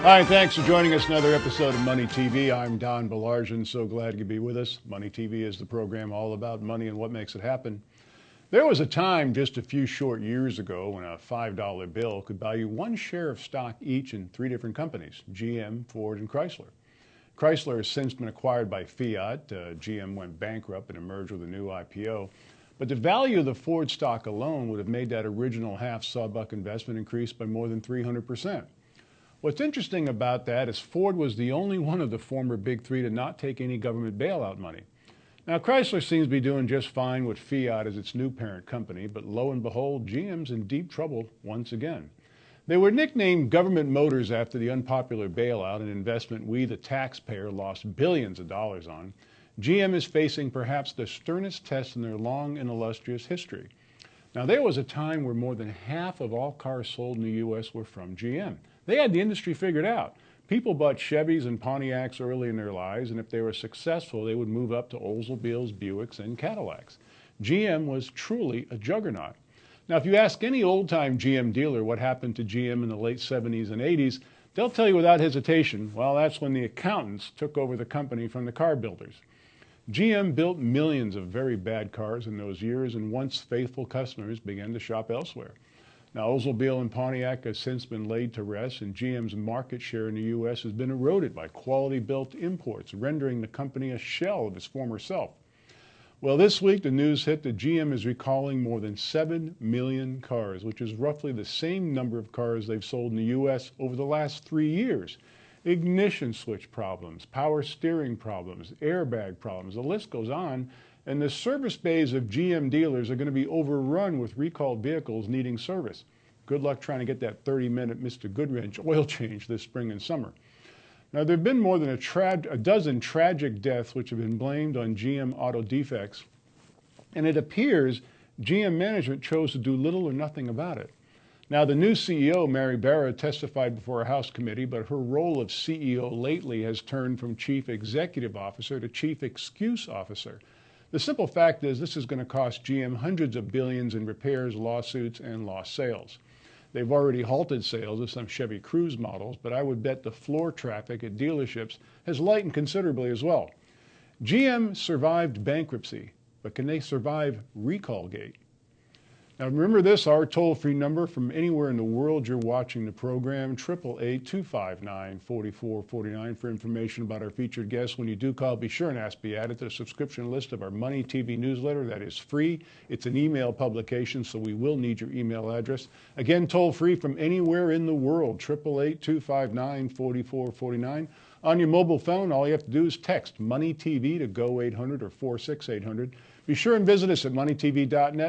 Hi, thanks for joining us. Another episode of Money TV. I'm Don Baillargeon. So glad you could be with us. Money TV is the program all about money and what makes it happen. There was a time just a few short years ago when a $5 bill could buy you one share of stock each in three different companies: GM, Ford, and Chrysler. Chrysler has since been acquired by Fiat. GM went bankrupt and emerged with a new IPO. But the value of the Ford stock alone would have made that original half sawbuck investment increase by more than 300%. What's interesting about that is Ford was the only one of the former big three to not take any government bailout money. Now, Chrysler seems to be doing just fine with Fiat as its new parent company, but lo and behold, GM's in deep trouble once again. They were nicknamed government motors after the unpopular bailout, an investment we, the taxpayer, lost billions of dollars on. GM is facing perhaps the sternest test in their long and illustrious history. Now, there was a time where more than half of all cars sold in the U.S. were from GM. They had the industry figured out. People bought Chevys and Pontiacs early in their lives, and if they were successful, they would move up to Oldsmobiles, Buicks, and Cadillacs. GM was truly a juggernaut. Now, if you ask any old-time GM dealer what happened to GM in the late 70s and 80s, they'll tell you without hesitation, well, that's when the accountants took over the company from the car builders. GM built millions of very bad cars in those years, and once faithful customers began to shop elsewhere. Now, Oldsmobile and Pontiac has since been laid to rest, and GM's market share in the U.S. has been eroded by quality-built imports, rendering the company a shell of its former self. Well, this week the news hit that GM is recalling more than 7 million cars, which is roughly the same number of cars they've sold in the U.S. over the last 3 years. Ignition switch problems, power steering problems, airbag problems, the list goes on. And the service bays of GM dealers are going to be overrun with recalled vehicles needing service. Good luck trying to get that 30-minute Mr. Goodwrench oil change this spring and summer. Now, there have been more than a dozen tragic deaths which have been blamed on GM auto defects, and it appears GM management chose to do little or nothing about it. Now, the new CEO, Mary Barra, testified before a House committee, but her role of CEO lately has turned from chief executive officer to chief excuse officer. The simple fact is this is going to cost GM hundreds of billions in repairs, lawsuits, and lost sales. They've already halted sales of some Chevy Cruze models, but I would bet the floor traffic at dealerships has lightened considerably as well. GM survived bankruptcy, but can they survive Recallgate? Now, remember this, our toll-free number from anywhere in the world you're watching the program, 888-259-4449 for information about our featured guests. When you do call, be sure and ask to be added to the subscription list of our Money TV newsletter. That is free. It's an email publication, so we will need your email address. Again, toll-free from anywhere in the world, 888-259-4449. On your mobile phone, all you have to do is text Money TV to go 800 or 46800. Be sure and visit us at moneytv.net.